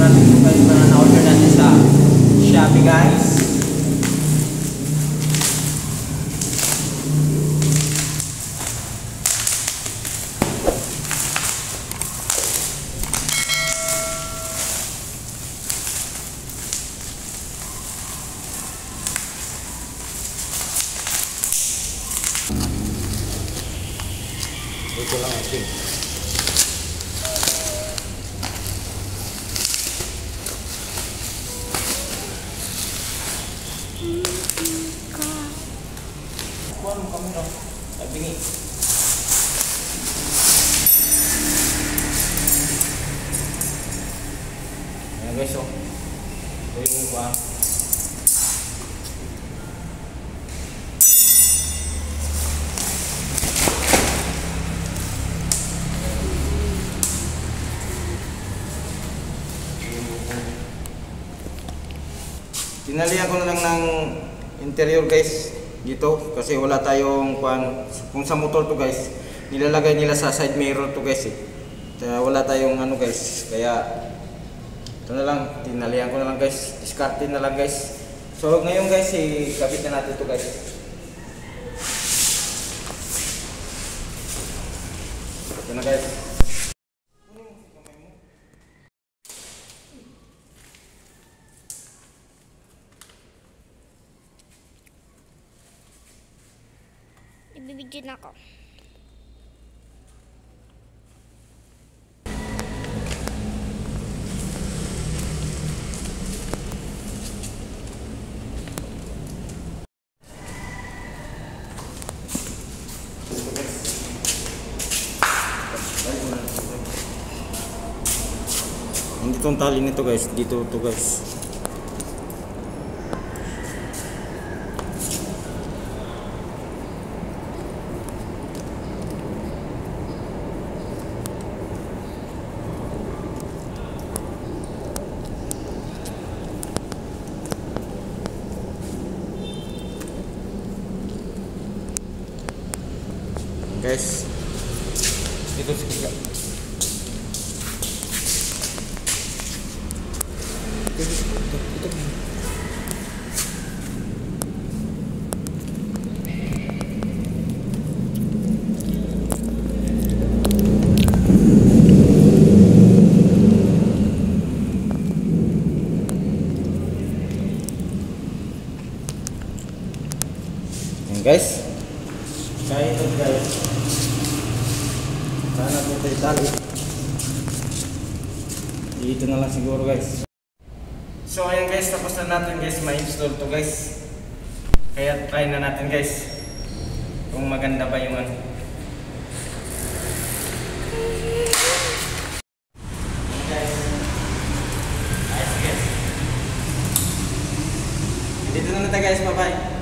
natin ito guys na na-order natin sa Shopee guys. Ito lang ating. Kuha mo kami ito. Bingi. Ayan guys, so. Ito yung kuha. Tinalihan ko na lang ng interior guys dito kasi wala tayong kung sa motor to guys nilalagay nila sa side mirror to guys kaya wala tayong ano guys, kaya ito na lang, tinalihan ko na lang guys, discardin na lang guys. So ngayon guys, ikabit na natin to guys. Ito na guys. Ibibigyan ako. Hindi itong tali nito guys, dito to guys. Guys, ito siguro. Ito. Yan guys. Kaya ito guys. Sana po tayo tali. Dito na lang siguro guys. So ayan guys, tapos na natin guys ma-install to guys. Kaya try na natin guys kung maganda ba yung ano. Guys, ayos guys. Dito na natin guys, bye bye.